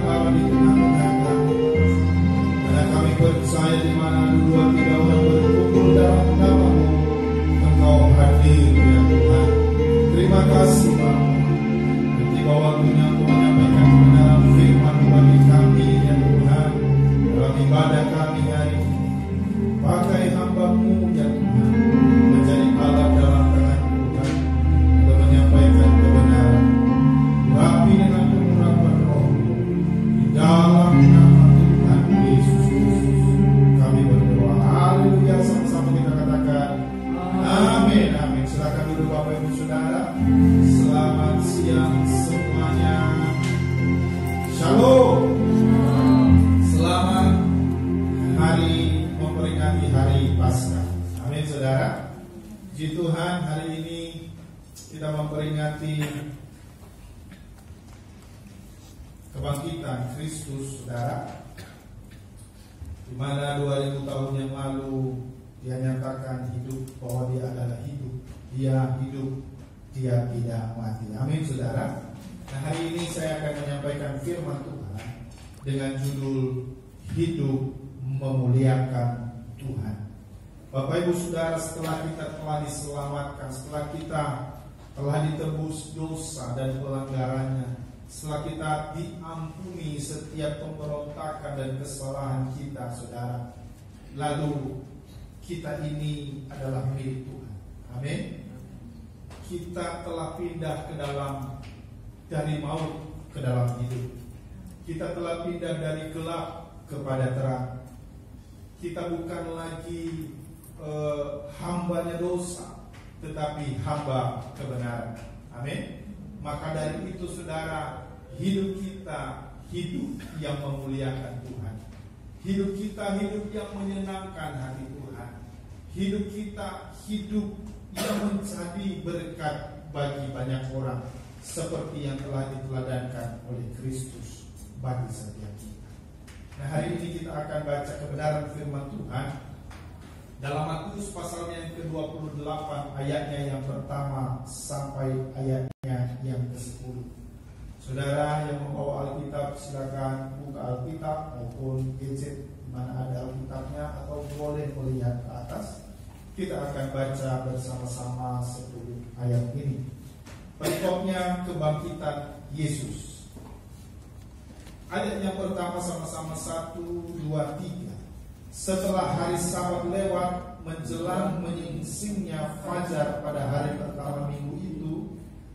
Allah di tengah-tengah kami. Karena kami percaya di mana dua tiga orang berkumpul dalam nama-Mu, Engkau hadir ya Tuhan. Terima kasih Bapa. Nanti waktunya untuk menyampaikan kebenaran firman-Mu bagi kami ya Tuhan. Dalam ibadah kami hari ini, pakai hamba-Mu ya Tuhan, menjadi alat dalam tangan Tuhan untuk menyampaikan kebenaran. Rapi dengan pengurapan roh di dalam nama Tuhan Yesus Kristus kami berdoa. Haleluya. Sama-sama kita katakan amin, amin. Silakan duduk Bapak Ibu Saudara. Selamat siang semuanya. Shalom. Selamat hari memperingati hari Paskah. Amin Saudara. Puji Tuhan, hari ini kita memperingati kebangkitan Kristus, Saudara, di mana 2000 tahun yang lalu Dia nyatakan hidup, bahwa Dia adalah hidup. Dia hidup, Dia tidak mati. Amin Saudara. Nah, hari ini saya akan menyampaikan firman Tuhan dengan judul Hidup Memuliakan Tuhan. Bapak Ibu Saudara, setelah kita telah diselamatkan, setelah kita telah ditebus dosa dan pelanggarannya, setelah kita diampuni setiap pemberontakan dan kesalahan kita, Saudara, lalu kita ini adalah milik Tuhan. Amin. Kita telah pindah ke dalam, dari maut ke dalam hidup. Kita telah pindah dari gelap kepada terang. Kita bukan lagi hambanya dosa, tetapi hamba kebenaran. Amin. Maka dari itu Saudara, hidup kita hidup yang memuliakan Tuhan. Hidup kita hidup yang menyenangkan hati Tuhan. Hidup kita hidup yang menjadi berkat bagi banyak orang, seperti yang telah diteladankan oleh Kristus bagi setiap kita. Nah, hari ini kita akan baca kebenaran firman Tuhan dalam Matius pasalnya yang ke-28, ayatnya yang pertama sampai ayatnya yang ke-10. Saudara yang membawa Alkitab, silakan buka Alkitab maupun gadget di mana ada Alkitabnya, atau boleh melihat ke atas. Kita akan baca bersama-sama 10 ayat ini. Perikopnya kebangkitan Yesus. Ayat yang pertama sama-sama 1, 2, 3. Setelah hari Sabat lewat, menjelang menyingsingnya fajar pada hari pertama minggu itu,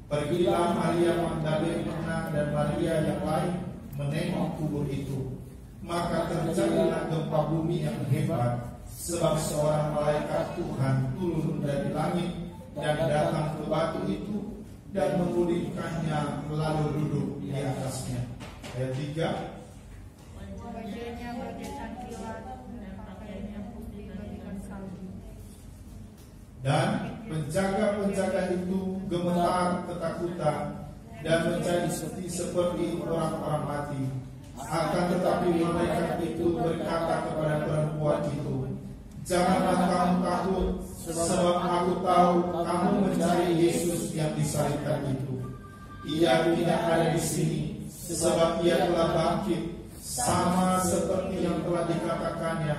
pergilah Maria Magdalena dan Maria yang lain menengok kubur itu. Maka terjadilah gempa bumi yang hebat, sebab seorang malaikat Tuhan turun dari langit dan datang ke batu itu dan memulihkannya, lalu duduk di atasnya. Ayat 3. Wajahnya bagaikan kilat dan pakaiannya putih bagaikan salju. Dan penjaga-penjaga itu gemetar ketakutan dan menjadi seperti orang-orang mati. Akan tetapi malaikat itu berkata kepada perempuan itu, "Janganlah kamu takut, sebab aku tahu kamu mencari Yesus yang disalibkan itu. Ia tidak ada di sini, sebab ia telah bangkit, sama seperti yang telah dikatakannya.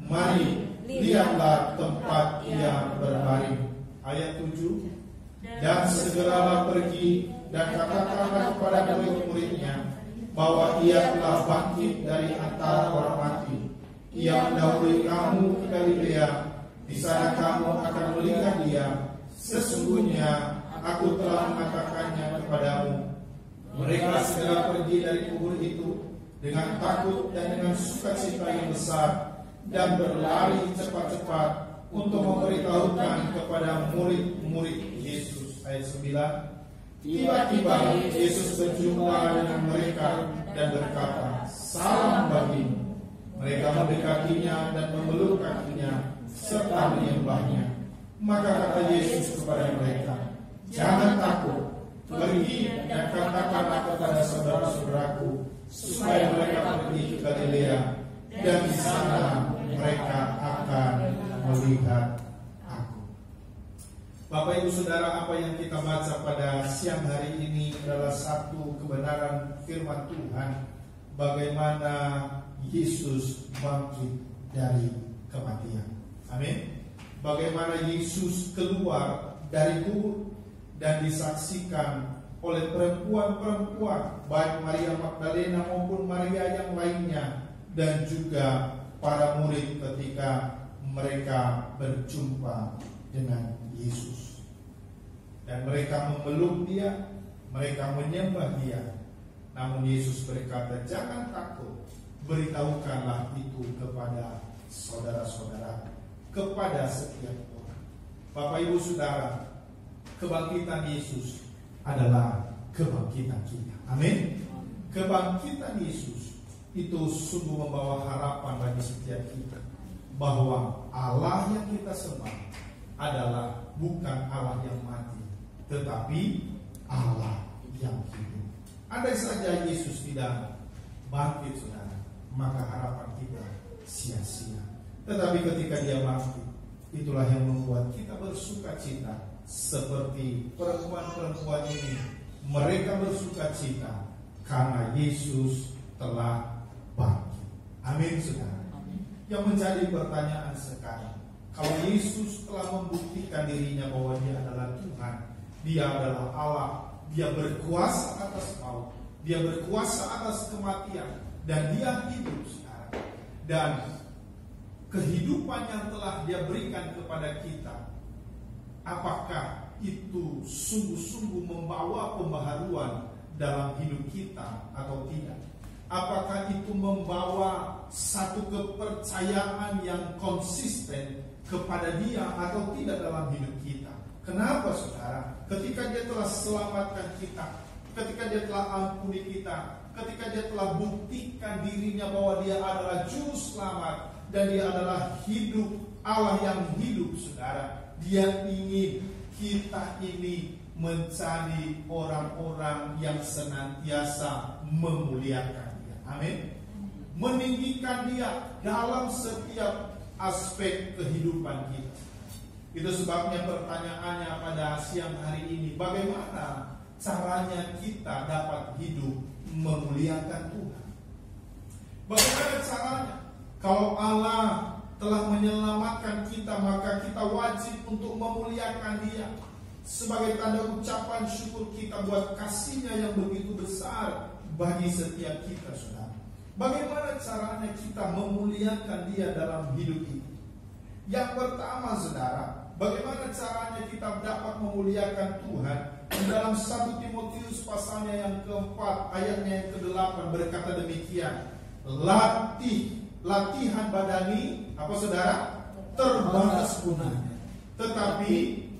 Mari, lihatlah tempat ia berbaring." Ayat 7. Dan segeralah pergi dan katakanlah kepada murid-muridnya bahwa ia telah bangkit dari antara orang mati. Ia mendahului kamu ke Galilea, di sana kamu akan melihat dia. Sesungguhnya aku telah mengatakannya kepadamu. Mereka segera pergi dari kubur itu dengan takut dan dengan sukacita yang besar, dan berlari cepat-cepat untuk memberitahukan kepada murid-murid Yesus. Ayat 9. Tiba-tiba Yesus berjumpa dengan mereka dan berkata, "Salam bagimu." Mereka mendekatinya dan memeluk kakinya serta menyembahnya. Maka kata Yesus kepada mereka, "Jangan takut, pergi dan katakanlah kepada saudara-saudaraku supaya mereka pergi ke Galilea, dan di sana mereka akan melihat aku." Bapak Ibu Saudara, apa yang kita baca pada siang hari ini adalah satu kebenaran firman Tuhan bagaimana Yesus bangkit dari kematian. Amin. Bagaimana Yesus keluar dari kubur dan disaksikan oleh perempuan-perempuan, baik Maria Magdalena maupun Maria yang lainnya, dan juga para murid ketika mereka berjumpa dengan Yesus. Dan mereka memeluk dia, mereka menyembah dia. Namun Yesus berkata, jangan takut, beritahukanlah itu kepada saudara-saudara, kepada setiap orang. Bapak Ibu Saudara, kebangkitan Yesus adalah kebangkitan kita. Amin. Kebangkitan Yesus itu sungguh membawa harapan bagi setiap kita, bahwa Allah yang kita sembah adalah bukan Allah yang mati, tetapi Allah yang hidup. Andai saja Yesus tidak bangkit, saudara, maka harapan kita sia-sia. Tetapi ketika dia bangkit, itulah yang membuat kita bersuka cita. Seperti perempuan-perempuan ini, mereka bersuka cita karena Yesus telah bangkit. Amin, saudara. Yang menjadi pertanyaan sekarang, kalau Yesus telah membuktikan dirinya bahwa dia adalah Tuhan, dia adalah Allah, dia berkuasa atas maut, dia berkuasa atas kematian, dan dia hidup sekarang, dan kehidupan yang telah dia berikan kepada kita, apakah itu sungguh-sungguh membawa pembaharuan dalam hidup kita atau tidak? Apakah itu membawa satu kepercayaan yang konsisten kepada dia atau tidak dalam hidup kita? Kenapa, saudara? Ketika dia telah selamatkan kita, ketika dia telah ampuni kita, ketika dia telah buktikan dirinya bahwa dia adalah juru selamat dan dia adalah hidup, Allah yang hidup, saudara, dia ingin kita ini mencari orang-orang yang senantiasa memuliakan dia. Amin. Meninggikan dia dalam setiap aspek kehidupan kita. Itu sebabnya pertanyaannya pada siang hari ini, bagaimana caranya kita dapat hidup memuliakan Tuhan? Bagaimana caranya? Kalau Allah telah menyelamatkan kita, maka kita wajib untuk memuliakan dia sebagai tanda ucapan syukur kita buat kasih-Nya yang begitu besar bagi setiap kita, saudara. Bagaimana caranya kita memuliakan dia dalam hidup ini? Yang pertama, saudara, bagaimana caranya kita dapat memuliakan Tuhan? Di dalam 1 Timotius pasalnya yang keempat, ayatnya yang ke-8 berkata demikian, latihan badani, apa saudara? Terbatas gunanya. Tetapi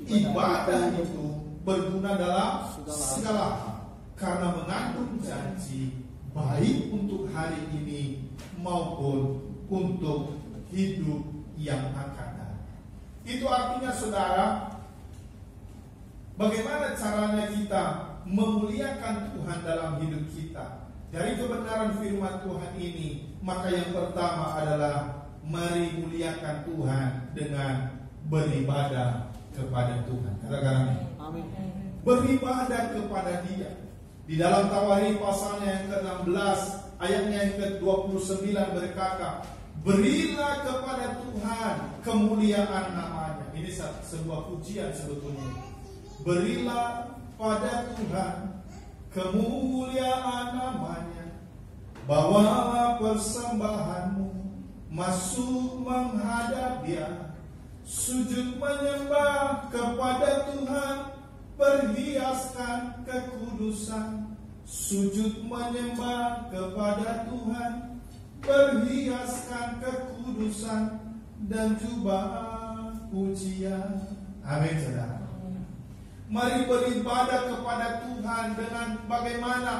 ibadah itu berguna dalam segala hal, karena mengandung janji baik untuk hari ini maupun untuk hidup yang akan datang. Itu artinya, saudara, bagaimana caranya kita memuliakan Tuhan dalam hidup kita? Dari kebenaran firman Tuhan ini, maka yang pertama adalah mari muliakan Tuhan dengan beribadah kepada Tuhan. Katakan amin. Beribadah kepada Dia. Di dalam Tawarikh pasalnya yang ke-16, ayatnya yang ke-29 berkata, berilah kepada Tuhan kemuliaan namanya. Ini sebuah pujian sebetulnya. Berilah pada Tuhan kemuliaan namanya. Bawalah persembahanmu, masuk menghadap Dia, sujud menyembah kepada Tuhan, perhiaskan kekudusan. Sujud menyembah kepada Tuhan, perhiaskan kekudusan, dan jubah pujian. Amin, saudara. Mari beribadah kepada Tuhan dengan bagaimana?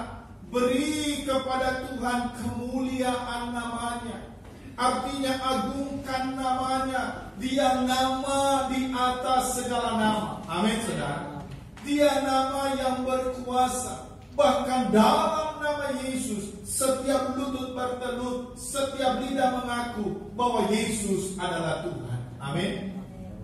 Beri kepada Tuhan kemuliaan namanya. Artinya agungkan namanya. Dia nama di atas segala nama. Amin, saudara. Dia nama yang berkuasa. Bahkan dalam nama Yesus, setiap lutut bertelut, setiap lidah mengaku bahwa Yesus adalah Tuhan. Amin.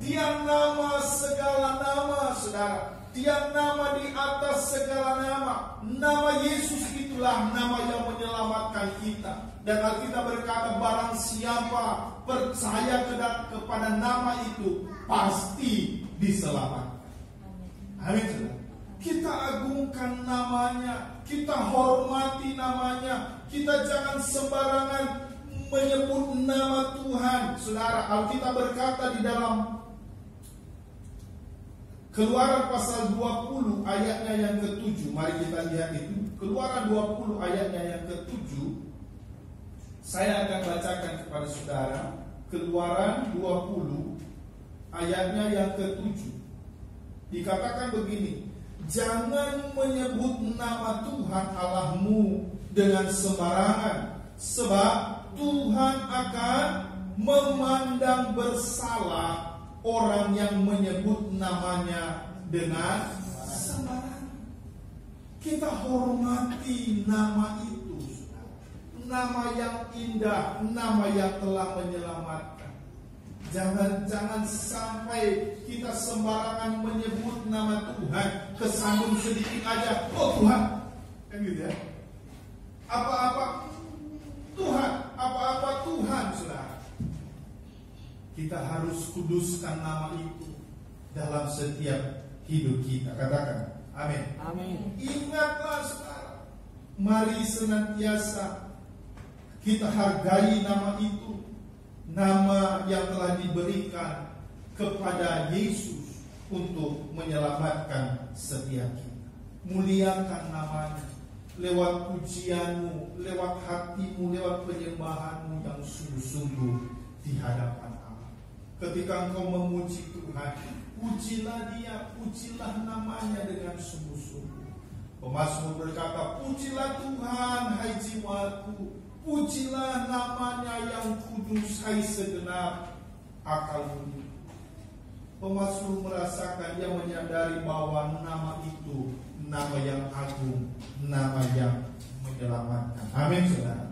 Dia nama segala nama, saudara. Dia nama di atas segala nama. Nama Yesus itulah nama yang menyelamatkan kita. Dan Alkitab berkata, barang siapa percaya kepada nama itu pasti diselamatkan. Amin. Kita agungkan namanya, kita hormati namanya. Kita jangan sembarangan menyebut nama Tuhan. Saudara, Alkitab berkata di dalam Keluaran pasal 20 ayatnya yang ke-7. Mari kita lihat itu. Keluaran 20 ayatnya yang ke-7. Saya akan bacakan kepada saudara. Keluaran 20 ayatnya yang ke-7. Dikatakan begini, jangan menyebut nama Tuhan Allahmu dengan sembarangan, sebab Tuhan akan memandang bersalah orang yang menyebut namanya dengan sembarangan. Kita hormati nama itu, nama yang indah, nama yang telah menyelamatkan. Jangan sampai kita sembarangan menyebut nama Tuhan, kesandung sedikit aja, oh Tuhan, kan gitu ya. Apa-apa Tuhan, apa-apa Tuhan, saudara. Kita harus kuduskan nama itu dalam setiap hidup kita. Katakan, amin. Amin. Ingatlah saudara, mari senantiasa kita hargai nama itu, nama yang telah diberikan kepada Yesus untuk menyelamatkan setiap kita. Muliakan namanya lewat pujianmu, lewat hatimu, lewat penyembahanmu yang sungguh-sungguh di hadapan Allah. Ketika engkau memuji Tuhan, pujilah Dia, pujilah namanya dengan sungguh-sungguh. Pemazmur berkata, pujilah Tuhan hai jiwaku, pujilah namanya yang kudus hai segenap akal budi. Pemazmur merasakan, dia menyadari bahwa nama itu nama yang agung, nama yang menyelamatkan. Amin, saudara.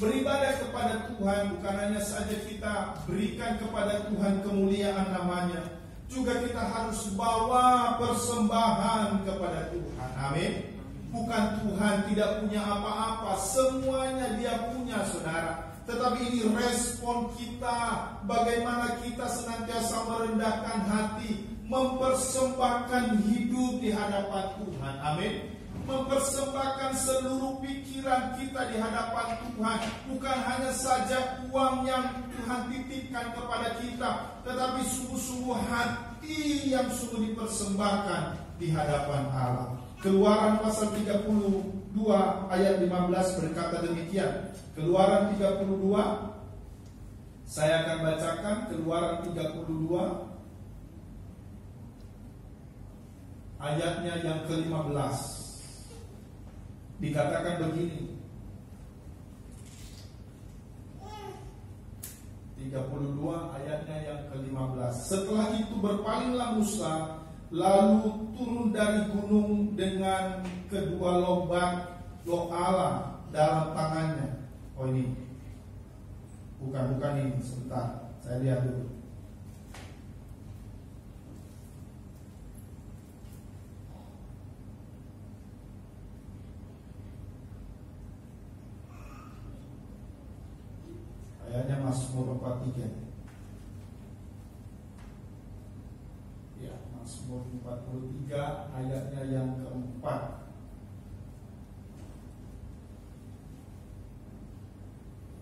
Beribadah kepada Tuhan bukan hanya saja kita berikan kepada Tuhan kemuliaan namanya, juga kita harus bawa persembahan kepada Tuhan. Amin. Bukan Tuhan tidak punya apa-apa, semuanya Dia punya, saudara. Tetapi ini respon kita, bagaimana kita senantiasa merendahkan hati, mempersembahkan hidup di hadapan Tuhan. Amin. Mempersembahkan seluruh pikiran kita di hadapan Tuhan. Bukan hanya saja uang yang Tuhan titipkan kepada kita, tetapi sungguh-sungguh hati yang sungguh dipersembahkan di hadapan Allah. Keluaran pasal 32 ayat 15 berkata demikian. Keluaran 32, saya akan bacakan Keluaran 32 ayatnya yang ke-15. Dikatakan begini, 32 ayatnya yang ke-15. Setelah itu berpalinglah Musa, lalu turun dari gunung dengan kedua lobak Allah dalam tangannya. Oh ini, bukan ini, sebentar, saya lihat dulu. Ayatnya Mazmur 43. Ya, Mazmur 43 ayatnya yang keempat.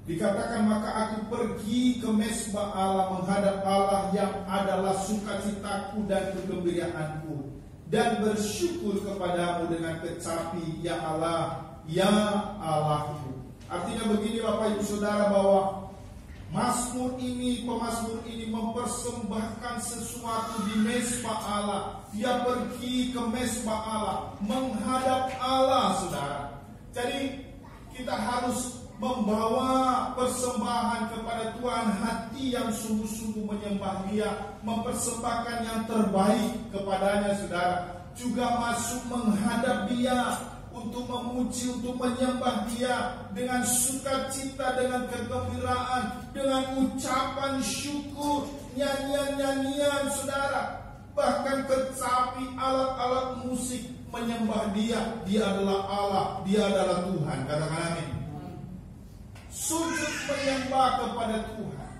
Dikatakan, maka aku pergi ke mezbah Allah, menghadap Allah yang adalah sukacitaku dan kegembiraanku, dan bersyukur kepadamu dengan kecapi, ya Allah, ya Allahku. Artinya begini Bapak Ibu Saudara, bahwa pemazmur ini mempersembahkan sesuatu di mezbah Allah. Dia pergi ke mezbah Allah, menghadap Allah, saudara. Jadi kita harus membawa persembahan kepada Tuhan, hati yang sungguh-sungguh menyembah Dia, mempersembahkan yang terbaik kepadanya, saudara. Juga masuk menghadap Dia, untuk memuji, untuk menyembah Dia dengan sukacita, dengan kegembiraan, dengan ucapan syukur, nyanyian-nyanyian, saudara. bahkan kecapi, alat-alat musik menyembah Dia. Dia adalah Allah, Dia adalah Tuhan. Katakan amin. Sujud menyembah kepada Tuhan.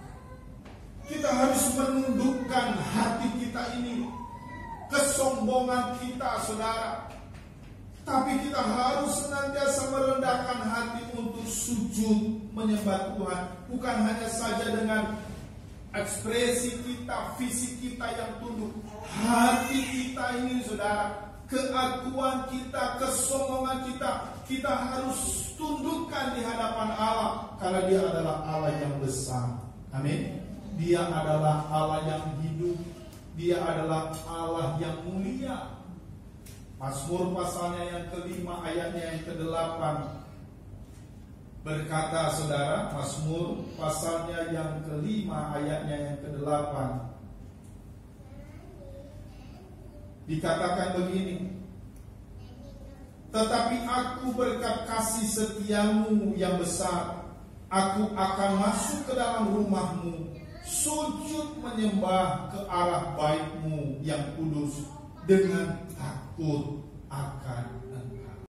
Kita harus menundukkan hati kita ini, kesombongan kita, saudara. Tapi kita harus senantiasa merendahkan hati untuk sujud menyembah Tuhan. Bukan hanya saja dengan ekspresi kita, fisik kita yang tunduk. Hati kita ini, saudara, keakuan kita, kesombongan kita, kita harus tundukkan di hadapan Allah. Karena Dia adalah Allah yang besar. Amin. Dia adalah Allah yang hidup. Dia adalah Allah yang mulia. Mazmur pasalnya yang kelima, ayatnya yang ke-8 berkata, saudara, Mazmur pasalnya yang kelima, ayatnya yang ke-8 dikatakan begini, tetapi aku berkat kasih setiamu yang besar, aku akan masuk ke dalam rumahmu, sujud menyembah ke arah bait-Mu yang kudus dengan takut akan